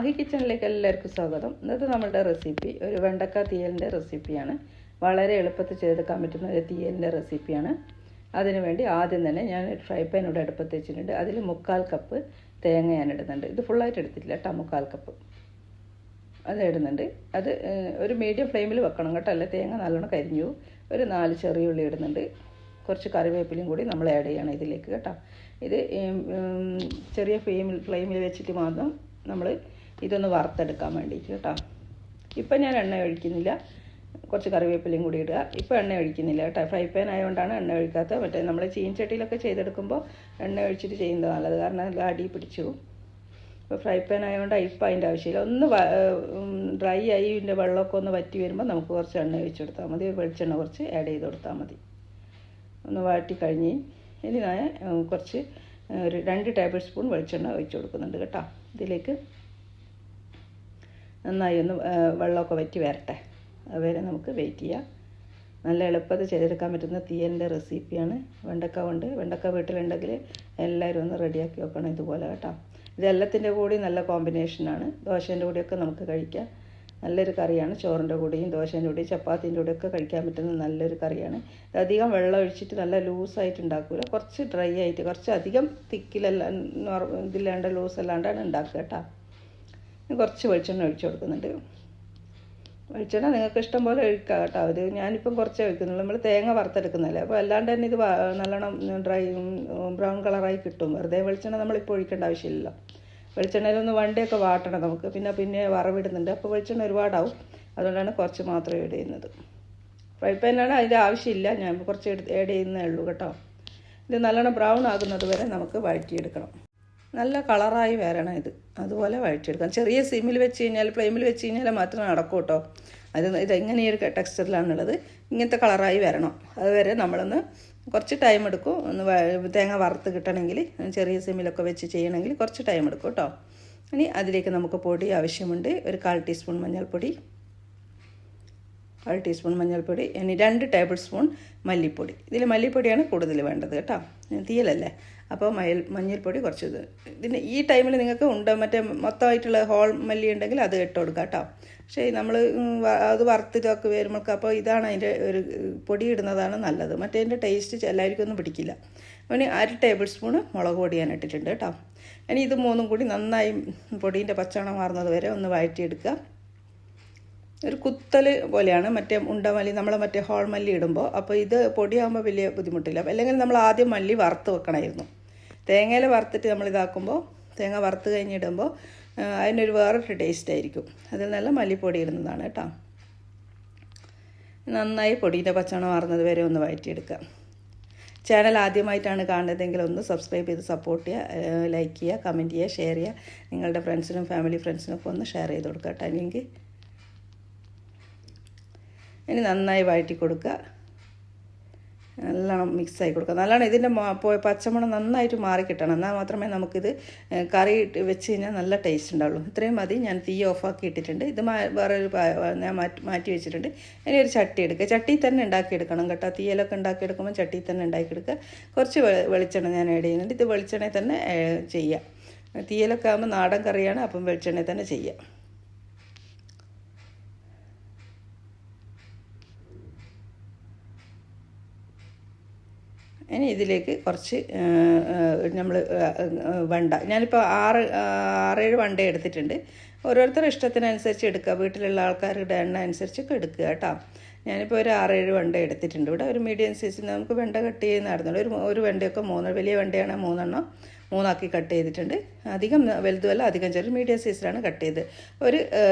മാഹി കിച്ചണിലേക്ക് എല്ലാവർക്കും സ്വാഗതം. ഇന്നത്തെ നമ്മളുടെ റെസിപ്പി ഒരു വെണ്ടക്ക തീയലിൻ്റെ റെസിപ്പിയാണ്. വളരെ എളുപ്പത്തിൽ ചെയ്തെടുക്കാൻ പറ്റുന്ന ഒരു തീയലിൻ്റെ റെസിപ്പിയാണ്. അതിനുവേണ്ടി ആദ്യം തന്നെ ഞാൻ ഒരു ഫ്രൈ പാൻ ഇവിടെ അടുപ്പത്ത് വെച്ചിട്ടുണ്ട്. അതിൽ 3/4 കപ്പ് തേങ്ങ ഞാൻ ഇടുന്നുണ്ട്. ഇത് ഫുള്ളായിട്ട് എടുത്തിട്ടില്ല കേട്ടോ, 3/4 കപ്പ് അത് ഇടുന്നുണ്ട്. അത് ഒരു മീഡിയം ഫ്ലെയിമിൽ വെക്കണം കേട്ടോ, അല്ല തേങ്ങ നല്ലോണം കരിഞ്ഞു. ഒരു 4 ചെറിയ ഉള്ളി ഇടുന്നുണ്ട്. കുറച്ച് കറിവേപ്പിലയും കൂടി നമ്മൾ ആഡ് ചെയ്യണം ഇതിലേക്ക് കേട്ടോ. ഇത് ചെറിയ ഫ്ലെയിമിൽ വെച്ചിട്ട് മാത്രം നമ്മൾ ഇതൊന്ന് വറുത്തെടുക്കാൻ വേണ്ടിയിട്ട് കേട്ടോ. ഇപ്പം ഞാൻ എണ്ണ ഒഴിക്കുന്നില്ല, കുറച്ച് കറിവേപ്പിലയും കൂടി ഇടുക. ഇപ്പോൾ എണ്ണ ഒഴിക്കുന്നില്ല കേട്ടോ, ഫ്രൈ പാൻ ആയതുകൊണ്ടാണ് എണ്ണ ഒഴിക്കാത്തത്. മറ്റേ നമ്മൾ ചീൻചട്ടിയിലൊക്കെ ചെയ്തെടുക്കുമ്പോൾ എണ്ണ ഒഴിച്ചിട്ട് ചെയ്യുന്നത് നല്ലത്, കാരണം അത് അടി പിടിച്ചു. ഇപ്പോൾ ഫ്രൈ പാൻ ആയതുകൊണ്ട് ഇപ്പം അതിൻ്റെ ആവശ്യമില്ല. ഒന്ന് ഡ്രൈ ആയി ഇതിൻ്റെ വെള്ളമൊക്കെ ഒന്ന് വറ്റി വരുമ്പോൾ നമുക്ക് കുറച്ച് എണ്ണ ഒഴിച്ച് കൊടുത്താൽ മതി, വെളിച്ചെണ്ണ കുറച്ച് ആഡ് ചെയ്ത് കൊടുത്താൽ മതി. ഒന്ന് വാട്ടി കഴിഞ്ഞ് ഇനി ഞാൻ കുറച്ച് ഒരു 2 ടേബിൾ സ്പൂൺ വെളിച്ചെണ്ണ ഒഴിച്ച് കൊടുക്കുന്നുണ്ട് കേട്ടോ. ഇതിലേക്ക് നന്നായി ഒന്ന് വെള്ളമൊക്കെ വറ്റി വരട്ടെ, അതുവരെ നമുക്ക് വെയിറ്റ് ചെയ്യാം. നല്ല എളുപ്പത്തിൽ ചെയ്തെടുക്കാൻ പറ്റുന്ന തീയലിൻ്റെ റെസിപ്പിയാണ്. വെണ്ടക്ക വീട്ടിലുണ്ടെങ്കിൽ എല്ലാവരും ഒന്ന് റെഡിയാക്കി വെക്കണം ഇതുപോലെ കേട്ടോ. ഇതെല്ലാത്തിൻ്റെ കൂടി നല്ല കോമ്പിനേഷനാണ്. ദോശേൻ്റെ കൂടെയൊക്കെ നമുക്ക് കഴിക്കാം. നല്ലൊരു കറിയാണ്. ചോറിൻ്റെ കൂടെയും ദോശേൻ്റെ കൂടെയും ചപ്പാത്തിൻ്റെ കൂടെയൊക്കെ കഴിക്കാൻ പറ്റുന്ന നല്ലൊരു കറിയാണ്. അധികം വെള്ളം ഒഴിച്ചിട്ട് നല്ല ലൂസായിട്ട് ഉണ്ടാക്കില്ല, കുറച്ച് ഡ്രൈ ആയിട്ട്, കുറച്ച് അധികം ഇതില്ലാണ്ട് ലൂസ് അല്ലാണ്ടാണ് ഉണ്ടാക്കുക കേട്ടോ. കുറച്ച് വെളിച്ചെണ്ണ ഒഴിച്ച് കൊടുക്കുന്നുണ്ട്. വെളിച്ചെണ്ണ നിങ്ങൾക്ക് ഇഷ്ടം പോലെ ഒഴിക്കാം കേട്ടോ. ഇത് ഞാനിപ്പം കുറച്ചേ ഒഴിക്കുന്നുള്ളൂ. നമ്മൾ തേങ്ങ വറുത്തെടുക്കുന്നതല്ലേ, അപ്പോൾ അല്ലാണ്ട് തന്നെ ഇത് നല്ലോണം ബ്രൗൺ കളറായി കിട്ടും. വെറുതെ വെളിച്ചെണ്ണ നമ്മളിപ്പോൾ ഒഴിക്കേണ്ട ആവശ്യമില്ലല്ലോ. വെളിച്ചെണ്ണയിലൊന്ന് വണ്ടിയൊക്കെ വാട്ടണം നമുക്ക്, പിന്നെ വറവിടുന്നുണ്ട്, അപ്പോൾ വെളിച്ചെണ്ണ ഒരുപാടാവും. അതുകൊണ്ടാണ് കുറച്ച് മാത്രമേ ആഡ് ചെയ്യുന്നത്. ഫ്രൈ പാനാണ് അതിൻ്റെ ആവശ്യമില്ല, ഞാൻ കുറച്ച് ആഡ് ചെയ്യുന്നേ ഉള്ളൂ കേട്ടോ. ഇത് നല്ലോണം ബ്രൗൺ ആകുന്നത് വരെ നമുക്ക് വഴറ്റിയെടുക്കണം. നല്ല കളറായി വരണം ഇത്, അതുപോലെ വഴറ്റിയെടുക്കാം. ചെറിയ സിമ്മിൽ വെച്ച് കഴിഞ്ഞാൽ, ഫ്ലെയിമിൽ വെച്ച് കഴിഞ്ഞാൽ മാത്രമേ നടക്കൂ കേട്ടോ. ഇതെങ്ങനെ ഒരു ടെക്സ്ചറിലാണുള്ളത്, ഇങ്ങനത്തെ കളറായി വരണം. അതുവരെ നമ്മളൊന്ന് കുറച്ച് ടൈം എടുക്കും. ഒന്ന് തേങ്ങ വറുത്ത് കിട്ടണമെങ്കിൽ, ചെറിയ സിമ്മിലൊക്കെ വെച്ച് ചെയ്യണമെങ്കിൽ കുറച്ച് ടൈം എടുക്കും കേട്ടോ. ഇനി അതിലേക്ക് നമുക്ക് പൊടി ആവശ്യമുണ്ട്. ഒരു 1/4 ടീസ്പൂൺ മഞ്ഞൾപ്പൊടി, 1/2 ടീസ്പൂൺ മഞ്ഞൾപ്പൊടി, ഇനി 2 ടേബിൾ സ്പൂൺ മല്ലിപ്പൊടി. ഇതിൽ മല്ലിപ്പൊടിയാണ് കൂടുതൽ വേണ്ടത് കേട്ടോ, തീയലല്ലേ. അപ്പോൾ മഞ്ഞൾപ്പൊടി കുറച്ച് ഇതിന് ഈ ടൈമിൽ നിങ്ങൾക്ക് മറ്റേ മൊത്തമായിട്ടുള്ള ഹോൾ മല്ലി ഉണ്ടെങ്കിൽ അത് ഇട്ട് കൊടുക്കുക കേട്ടോ. പക്ഷേ നമ്മൾ അത് വറുത്തിട്ടൊക്കെ വരുമ്പോൾ അപ്പോൾ ഇതാണ് അതിൻ്റെ ഒരു പൊടി ഇടുന്നതാണ് നല്ലത്. മറ്റേതിൻ്റെ ടേസ്റ്റ് എല്ലാവർക്കും ഒന്നും പിടിക്കില്ല. ഇനി 1/2 ടേബിൾ സ്പൂൺ മുളക് പൊടി ഞാൻ ഇട്ടിട്ടുണ്ട് കേട്ടോ. ഇനി ഇത് മൂന്നും കൂടി നന്നായി പൊടീൻ്റെ പച്ചമണം മാറുന്നത് വരെ ഒന്ന് വഴറ്റിയെടുക്കുക. ഒരു കുത്തൽ പോലെയാണ് മറ്റേ ഉണ്ടമല്ലി, നമ്മൾ മറ്റേ ഹോൾ മല്ലി ഇടുമ്പോൾ. അപ്പോൾ ഇത് പൊടിയാകുമ്പോൾ വലിയ ബുദ്ധിമുട്ടില്ല. അല്ലെങ്കിൽ നമ്മൾ ആദ്യം മല്ലി വറുത്ത് വെക്കണമായിരുന്നു. തേങ്ങയിൽ വറുത്തിട്ട് നമ്മളിതാക്കുമ്പോൾ, തേങ്ങ വറുത്ത് കഴിഞ്ഞിടുമ്പോൾ അതിനൊരു വേറൊരു ടേസ്റ്റ് ആയിരിക്കും. അതിൽ നല്ല മല്ലിപ്പൊടി ഇടുന്നതാണ് കേട്ടോ. നന്നായി പൊടീൻ്റെ പച്ചമണം മാറുന്നത് വരെ ഒന്ന് വഴറ്റിയെടുക്കുക. ചാനൽ ആദ്യമായിട്ടാണ് കാണുന്നതെങ്കിൽ ഒന്ന് സബ്സ്ക്രൈബ് ചെയ്ത് സപ്പോർട്ട് ചെയ്യുക, ലൈക്ക് ചെയ്യുക, കമൻറ്റ് ചെയ്യുക, ഷെയർ ചെയ്യുക. നിങ്ങളുടെ ഫ്രണ്ട്സിനും ഫാമിലി ഫ്രണ്ട്സിനൊക്കെ ഒന്ന് ഷെയർ ചെയ്ത് കൊടുക്കുക കേട്ടോ. അല്ലെങ്കിൽ ഇനി നന്നായി വഴറ്റി കൊടുക്കുക, നല്ലോണം മിക്സായി കൊടുക്കുക. നല്ലോണം ഇതിൻ്റെ പച്ചമണം നന്നായിട്ട് മാറിക്കിട്ടണം, എന്നാൽ മാത്രമേ നമുക്കിത് കറി വെച്ച് കഴിഞ്ഞാൽ നല്ല ടേസ്റ്റ് ഉണ്ടാവുള്ളൂ. ഇത്രയും മതി. ഞാൻ തീ ഓഫാക്കി ഇട്ടിട്ടുണ്ട്. ഇത് വേറൊരു ഞാൻ മാറ്റി വെച്ചിട്ടുണ്ട്. ഇനി ഒരു ചട്ടി എടുക്കുക. ചട്ടി തന്നെ ഉണ്ടാക്കിയെടുക്കണം കേട്ടോ. തീയലൊക്കെ ഉണ്ടാക്കിയെടുക്കുമ്പോൾ ചട്ടി തന്നെ ഉണ്ടാക്കിയെടുക്കുക. കുറച്ച് വെളിച്ചെണ്ണ ഞാൻ ആഡ് ചെയ്യുന്നുണ്ട്. ഇത് വെളിച്ചെണ്ണയിൽ തന്നെ ചെയ്യാം. തീയലൊക്കെ ആകുമ്പോൾ നാടൻ കറിയാണ്, അപ്പം വെളിച്ചെണ്ണയിൽ തന്നെ ചെയ്യാം. ഇനി ഇതിലേക്ക് കുറച്ച് നമ്മൾ ഞാനിപ്പോൾ 6-7 വണ്ട എടുത്തിട്ടുണ്ട്. ഓരോരുത്തരുടെ ഇഷ്ടത്തിനനുസരിച്ച് എടുക്കുക, വീട്ടിലുള്ള ആൾക്കാരുടെ എണ്ണ അനുസരിച്ചൊക്കെ എടുക്കുക കേട്ടോ. ഞാനിപ്പോൾ ഒരു 6-7 വണ്ട എടുത്തിട്ടുണ്ട്. ഇവിടെ ഒരു മീഡിയം സൈസിൽ നമുക്ക് വെണ്ട കട്ട് ചെയ്യുന്നതായിരുന്നല്ലോ. ഒരു വെണ്ടയൊക്കെ വലിയ വെണ്ടയാണ് 3 കട്ട് ചെയ്തിട്ടുണ്ട്. അധികം വലുതുമല്ല, അധികം ചെറിയ മീഡിയം സൈസിലാണ് കട്ട് ചെയ്ത്. ഒരു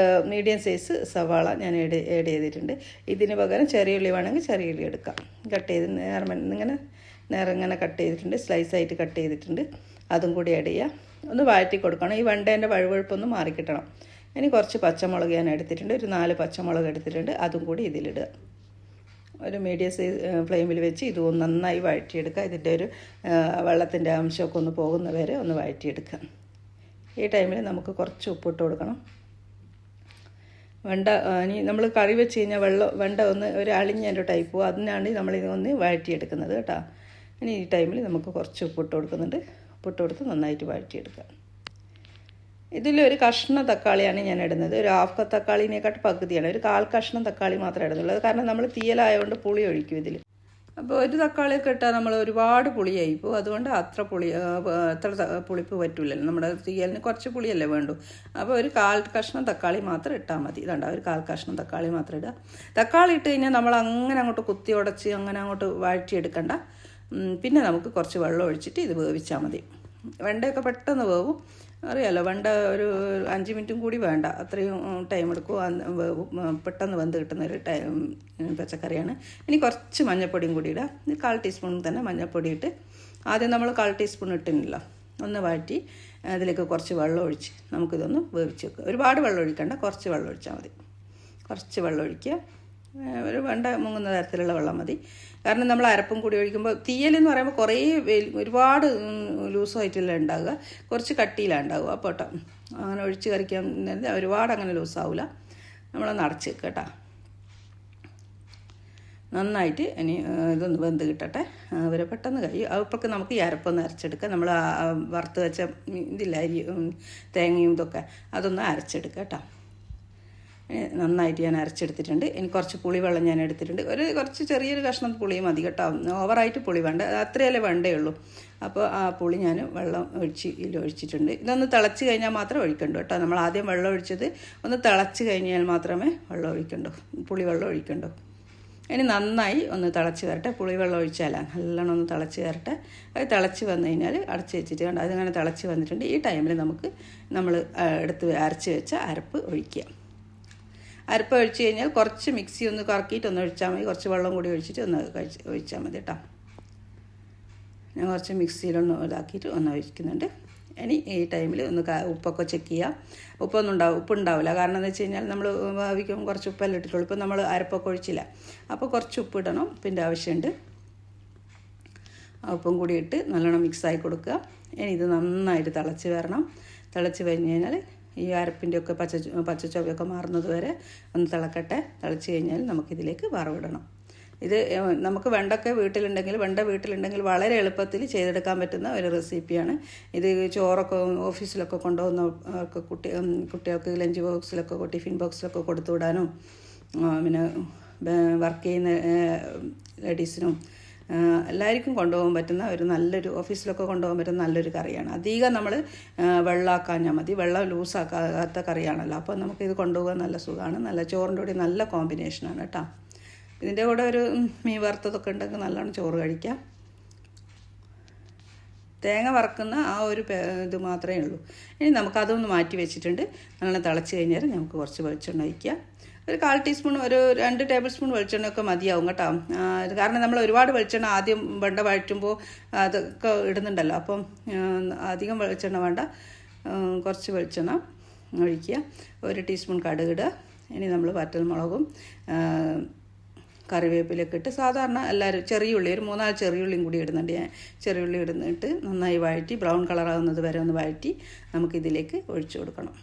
മീഡിയം സൈസ് സവാള ഞാൻ ആഡ് ചെയ്തിട്ടുണ്ട്. ഇതിന് പകരം ചെറിയ ഉള്ളി വേണമെങ്കിൽ ചെറിയ ഉള്ളി എടുക്കാം. കട്ട് ചെയ്ത് ഇങ്ങനെ കട്ട് ചെയ്തിട്ടുണ്ട്, സ്ലൈസായിട്ട് കട്ട് ചെയ്തിട്ടുണ്ട്. അതും കൂടി ആഡ് ചെയ്യുക. ഒന്ന് വഴറ്റി കൊടുക്കണം. ഈ വെണ്ടേൻ്റെ വഴുവഴുപ്പൊന്ന് മാറിക്കിട്ടണം. ഇനി കുറച്ച് പച്ചമുളക് ഞാൻ എടുത്തിട്ടുണ്ട്, ഒരു 4 പച്ചമുളക് എടുത്തിട്ടുണ്ട്. അതും കൂടി ഇതിലിടുക. ഒരു മീഡിയം സൈസ് ഫ്ലെയിമിൽ വെച്ച് ഇത് നന്നായി വഴറ്റിയെടുക്കുക. ഇതിൻ്റെ ഒരു വെള്ളത്തിൻ്റെ അംശമൊക്കെ ഒന്ന് പോകുന്ന വരെ ഒന്ന് വഴറ്റിയെടുക്കുക. ഈ ടൈമിൽ നമുക്ക് കുറച്ച് ഉപ്പിട്ട് കൊടുക്കണം. ഇനി നമ്മൾ കറി വെച്ച് കഴിഞ്ഞാൽ വെണ്ട ഒന്ന് ഒരു അളിഞ്ഞതിൻ്റെ ടൈപ്പ്, അതിനാണ് നമ്മളിതൊന്ന് വഴറ്റിയെടുക്കുന്നത് കേട്ടോ. ഇനി ഈ ടൈമിൽ നമുക്ക് കുറച്ച് ഉപ്പിട്ട് കൊടുക്കുന്നുണ്ട്. ഉപ്പിട്ട് കൊടുത്ത് നന്നായിട്ട് വഴറ്റിയെടുക്കുക. ഇതിലൊരു കഷ്ണം തക്കാളിയാണ് ഞാൻ ഇടുന്നത്. ഒരു ഹാഫ് തക്കാളിനേക്കാട്ട് പകുതിയാണ്, ഒരു 1/4 കഷ്ണം തക്കാളി മാത്രമേ ഇടുന്നുള്ളൂ. കാരണം നമ്മൾ തീയലായതുകൊണ്ട് പുളി ഒഴിക്കും ഇതിൽ. അപ്പോൾ ഒരു തക്കാളിയൊക്കെ ഇട്ടാൽ നമ്മൾ ഒരുപാട് പുളിയായി ഇപ്പോൾ, അതുകൊണ്ട് അത്ര പുളിപ്പ് പറ്റില്ലല്ലോ. നമ്മുടെ തീയലിന് കുറച്ച് പുളിയല്ലേ വേണ്ടു. അപ്പോൾ ഒരു 1/4 കഷ്ണം തക്കാളി മാത്രം ഇട്ടാൽ മതി. ഇതുണ്ട, ഒരു 1/4 കഷ്ണം തക്കാളി മാത്രം ഇടുക. തക്കാളി ഇട്ട് കഴിഞ്ഞാൽ നമ്മൾ അങ്ങനെ അങ്ങോട്ട് കുത്തി ഉടച്ച് അങ്ങനെ അങ്ങോട്ട് വഴറ്റിയെടുക്കണ്ട. പിന്നെ നമുക്ക് കുറച്ച് വെള്ളം ഒഴിച്ചിട്ട് ഇത് വേവിച്ചാൽ മതി. വെണ്ടയൊക്കെ പെട്ടെന്ന് വേവും, അറിയാമല്ലോ. വെണ്ട ഒരു 5 മിനിറ്റും കൂടി വേണ്ട, അത്രയും ടൈം എടുക്കും. പെട്ടെന്ന് വെന്ത് കിട്ടുന്നൊരു പച്ചക്കറിയാണ്. ഇനി കുറച്ച് മഞ്ഞൾപ്പൊടിയും കൂടി ഇടാം. 1/4 ടീസ്പൂൺ തന്നെ മഞ്ഞൾപ്പൊടി ഇട്ട് ആദ്യം നമ്മൾ 1/4 ടീസ്പൂൺ ഇട്ടില്ല, ഒന്ന് വാറ്റി അതിലേക്ക് കുറച്ച് വെള്ളം ഒഴിച്ച് നമുക്കിതൊന്ന് വേവിച്ച് വെക്കുക. ഒരുപാട് വെള്ളം ഒഴിക്കണ്ട, കുറച്ച് വെള്ളം ഒഴിച്ചാൽ മതി. കുറച്ച് വെള്ളം ഒഴിക്കുക, ഒരു വെണ്ട മുങ്ങുന്ന തരത്തിലുള്ള വെള്ളം മതി. കാരണം നമ്മൾ അരപ്പും കൂടി ഒഴിക്കുമ്പോൾ തീയലെന്ന് പറയുമ്പോൾ കുറേ ഒരുപാട് ലൂസായിട്ടല്ല ഉണ്ടാവുക, കുറച്ച് കട്ടിയിലാണ് ഉണ്ടാവുക. അപ്പോൾ കേട്ടോ അങ്ങനെ ഒഴിച്ച് കറിക്കാൻ ഒരുപാട് അങ്ങനെ ലൂസാവില്ല. നമ്മളൊന്ന് അടച്ച് വെക്കുക കേട്ടോ. നന്നായിട്ട് ഇനി ഇതൊന്ന് വെന്ത് കിട്ടട്ടെ. അവരെ പെട്ടെന്ന് കഴിയും. അപ്പോഴൊക്കെ നമുക്ക് ഈ അരപ്പൊന്ന് അരച്ചെടുക്കാം. നമ്മൾ വറുത്ത് വെച്ച ഇതില്ല, അരി തേങ്ങയും ഇതൊക്കെ അതൊന്ന് അരച്ചെടുക്കുക കേട്ടോ. നന്നായിട്ട് ഞാൻ അരച്ചെടുത്തിട്ടുണ്ട്. ഇനി കുറച്ച് പുളിവെള്ളം ഞാൻ എടുത്തിട്ടുണ്ട്. കുറച്ച് ചെറിയൊരു കഷ്ണം പുളി മതി കേട്ടോ, ഓവറായിട്ട് പുളി വേണ്ട, അത്രയല്ലേ വേണ്ടേ ഉള്ളൂ. അപ്പോൾ ആ പുളി ഞാൻ വെള്ളം ഒഴിച്ചിട്ടുണ്ട്. ഇതൊന്ന് തിളച്ച് കഴിഞ്ഞാൽ മാത്രമേ ഒഴിക്കണ്ടൂ കേട്ടോ. നമ്മൾ ആദ്യം വെള്ളം ഒഴിച്ചത് ഒന്ന് തിളച്ച് കഴിഞ്ഞാൽ മാത്രമേ വെള്ളം ഒഴിക്കണ്ടൂ, പുളിവെള്ളം ഒഴിക്കണ്ടൂ. ഇനി നന്നായി ഒന്ന് തിളച്ച് വരട്ടെ. പുളിവെള്ളം ഒഴിച്ചാൽ നല്ലോണം ഒന്ന് തിളച്ച് വരട്ടെ. അത് തിളച്ച് വന്നു കഴിഞ്ഞാൽ അടച്ച് വെച്ചിട്ട് കണ്ട് അതിങ്ങനെ തിളച്ച് വന്നിട്ടുണ്ട്. ഈ ടൈമിൽ നമ്മൾ എടുത്ത് അരച്ച് വെച്ച അരപ്പ് ഒഴിക്കുക. അരപ്പ് ഒഴിച്ച് കഴിഞ്ഞാൽ കുറച്ച് മിക്സി ഒന്ന് കറക്കിയിട്ട് ഒന്ന് ഒഴിച്ചാൽ മതി. കുറച്ച് വെള്ളം കൂടി ഒഴിച്ചിട്ട് ഒന്ന് ഒഴിച്ചാൽ മതി കേട്ടോ. ഞാൻ കുറച്ച് മിക്സിയിലൊന്ന് ഇതാക്കിയിട്ട് ഒന്ന് ഒഴിക്കുന്നുണ്ട്. ഇനി ഈ ടൈമിൽ ഒന്ന് ഉപ്പൊക്കെ ചെക്ക് ചെയ്യുക. ഉപ്പുണ്ടാവില്ല, കാരണം എന്ന് വെച്ച് കഴിഞ്ഞാൽ നമ്മൾ ഭാവിക്കും കുറച്ച് ഉപ്പെല്ലാം ഇട്ടിട്ടുള്ളൂ. ഇപ്പോൾ നമ്മൾ അരപ്പൊക്കെ ഒഴിച്ചില്ല, അപ്പോൾ കുറച്ച് ഉപ്പ് ഇടണം, ഉപ്പിൻ്റെ ആവശ്യമുണ്ട്. ആ ഉപ്പും കൂടി ഇട്ട് നല്ലോണം മിക്സായി കൊടുക്കുക. ഇനി ഇത് നന്നായിട്ട് തിളച്ച് വരണം. തിളച്ച് കഴിഞ്ഞ് കഴിഞ്ഞാൽ ഈ അരപ്പിൻ്റെയൊക്കെ പച്ചച്ചൊവയൊക്കെ മാറുന്നത് വരെ ഒന്ന് തിളക്കട്ടെ. തിളച്ച് കഴിഞ്ഞാൽ നമുക്കിതിലേക്ക് വറവിടണം. ഇത് നമുക്ക് വെണ്ട വീട്ടിലുണ്ടെങ്കിൽ വളരെ എളുപ്പത്തിൽ ചെയ്തെടുക്കാൻ പറ്റുന്ന ഒരു റെസിപ്പിയാണ്. ഇത് ചോറൊക്കെ ഓഫീസിലൊക്കെ കൊണ്ടുപോകുന്നവർക്ക് കുട്ടികൾക്ക് ലഞ്ച് ബോക്സിലൊക്കെ ടിഫിൻ ബോക്സിലൊക്കെ കൊടുത്തു വിടാനും പിന്നെ വർക്ക് ചെയ്യുന്ന ലേഡീസിനും എല്ലാവർക്കും കൊണ്ടുപോകാൻ പറ്റുന്ന ഒരു നല്ലൊരു, ഓഫീസിലൊക്കെ കൊണ്ടുപോകാൻ പറ്റുന്ന നല്ലൊരു കറിയാണ്. അധികം നമ്മൾ വെള്ളമാക്കാഞ്ഞാൽ മതി, വെള്ളം ലൂസാക്കാത്ത കറിയാണല്ലോ. അപ്പോൾ നമുക്കിത് കൊണ്ടുപോകാൻ നല്ല സുഖമാണ്. നല്ല ചോറിൻ്റെ കൂടി നല്ല കോമ്പിനേഷനാണ് കേട്ടോ. ഇതിൻ്റെ കൂടെ ഒരു മീൻ വറുത്തതൊക്കെ ഉണ്ടെങ്കിൽ നല്ലോണം ചോറ് കഴിക്കാം. തേങ്ങ വറക്കുന്ന ആ ഒരു ഇത് മാത്രമേ ഉള്ളൂ. ഇനി നമുക്കതൊന്ന് മാറ്റി വെച്ചിട്ടുണ്ട്. നല്ലോണം തിളച്ച് കഴിഞ്ഞാൽ നമുക്ക് കുറച്ച് വെളിച്ചെണ്ണ ഒഴിക്കുക. ഒരു 1/4 ടീസ്പൂൺ, ഒരു 2 ടേബിൾ സ്പൂൺ വെളിച്ചെണ്ണയൊക്കെ മതിയാവും കേട്ടോ. കാരണം നമ്മൾ ഒരുപാട് വെളിച്ചെണ്ണ ആദ്യം വെണ്ട വഴറ്റുമ്പോൾ അതൊക്കെ ഇടുന്നുണ്ടല്ലോ, അപ്പം അധികം വെളിച്ചെണ്ണ വേണ്ട, കുറച്ച് വെളിച്ചെണ്ണ ഒഴിക്കുക. 1 ടീസ്പൂൺ കടുകിടുക. ഇനി നമ്മൾ വറ്റൽമുളകും കറിവേപ്പിലൊക്കെ ഇട്ട് സാധാരണ എല്ലാവരും ചെറിയുള്ളി, ഒരു 3-4 ചെറിയുള്ളിയും കൂടി ഇടുന്നുണ്ട്. ഞാൻ ചെറിയുള്ളി ഇടുന്നിട്ട് നന്നായി വഴറ്റി ബ്രൗൺ കളറാകുന്നത് വരെ ഒന്ന് വഴറ്റി നമുക്കിതിലേക്ക് ഒഴിച്ചു കൊടുക്കണം.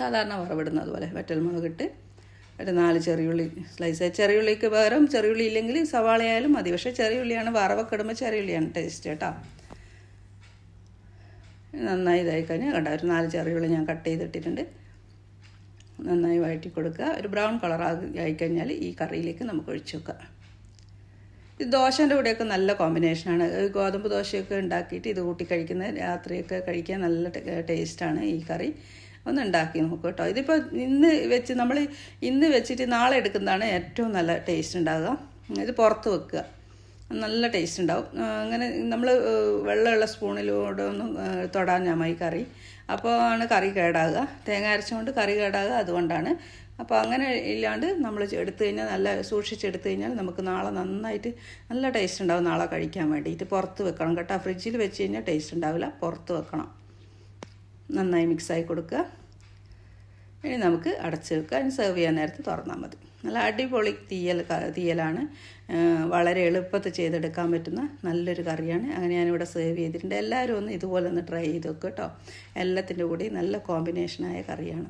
സാധാരണ വറവിടുന്നത് പോലെ വറ്റൽമുളകിട്ട് ഒരു 4 ചെറിയുള്ളി സ്ലൈസ്. ചെറിയുള്ളിക്ക് പകരം ചെറിയുള്ളി ഇല്ലെങ്കിൽ സവാളയായാലും മതി, പക്ഷേ ചെറിയുള്ളിയാണ് വറവൊക്കെ ഇടുമ്പോൾ ചെറിയുള്ളിയാണ് ടേസ്റ്റ് കേട്ടോ. നന്നായി ഇതായി കഴിഞ്ഞാൽ കണ്ട ഒരു 4 ചെറിയുള്ളി ഞാൻ കട്ട് ചെയ്തിട്ടിട്ടുണ്ട്. നന്നായി വഴറ്റി കൊടുക്കുക. ഒരു ബ്രൗൺ കളർ ആയിക്കഴിഞ്ഞാൽ ഈ കറിയിലേക്ക് നമുക്ക് ഒഴിച്ചു വെക്കാം. ഇത് ദോശൻ്റെ കൂടെയൊക്കെ നല്ല കോമ്പിനേഷനാണ്. ഗോതമ്പ് ദോശയൊക്കെ ഉണ്ടാക്കിയിട്ട് ഇത് കൂട്ടി കഴിക്കുന്ന രാത്രിയൊക്കെ കഴിക്കാൻ നല്ല ടേസ്റ്റാണ് ഈ കറി. ഒന്ന് ഉണ്ടാക്കി നോക്കും കേട്ടോ. ഇതിപ്പോൾ ഇന്ന് വെച്ചിട്ട് നാളെ എടുക്കുന്നതാണ് ഏറ്റവും നല്ല ടേസ്റ്റ് ഉണ്ടാകുക. ഇത് പുറത്ത് വെക്കുക, നല്ല ടേസ്റ്റ് ഉണ്ടാവും. അങ്ങനെ നമ്മൾ വെള്ളമുള്ള സ്പൂണിലൂടെ ഒന്നും തൊടാൻ ഈ കറി, അപ്പോൾ ആണ് കറി കേടാകുക. തേങ്ങ അരച്ചുകൊണ്ട് കറി കേടാകുക അതുകൊണ്ടാണ്. അപ്പോൾ അങ്ങനെ ഇല്ലാണ്ട് നമ്മൾ എടുത്തു കഴിഞ്ഞാൽ സൂക്ഷിച്ചെടുത്തു കഴിഞ്ഞാൽ നമുക്ക് നാളെ നന്നായിട്ട് നല്ല ടേസ്റ്റ് ഉണ്ടാവും. നാളെ കഴിക്കാൻ വേണ്ടിയിട്ട് പുറത്ത് വെക്കണം കേട്ടോ. ഫ്രിഡ്ജിൽ വെച്ച് കഴിഞ്ഞാൽ ടേസ്റ്റ് ഉണ്ടാവില്ല, പുറത്ത് വെക്കണം. നന്നായി മിക്സായി കൊടുക്കുക. ഇനി നമുക്ക് അടച്ച് വെക്കുക. അതിന് സെർവ് ചെയ്യാൻ നേരത്ത് തുറന്നാൽ മതി. നല്ല അടിപൊളി തീയലാണ്. വളരെ എളുപ്പത്തിൽ ചെയ്തെടുക്കാൻ പറ്റുന്ന നല്ലൊരു കറിയാണ്. അങ്ങനെ ഞാനിവിടെ സെർവ് ചെയ്തിട്ടുണ്ട്. എല്ലാവരും ഒന്ന് ഇതുപോലെ ഒന്ന് ട്രൈ ചെയ്ത് വെക്കുക കേട്ടോ. എല്ലാത്തിൻ്റെ കൂടി നല്ല കോമ്പിനേഷനായ കറിയാണ്.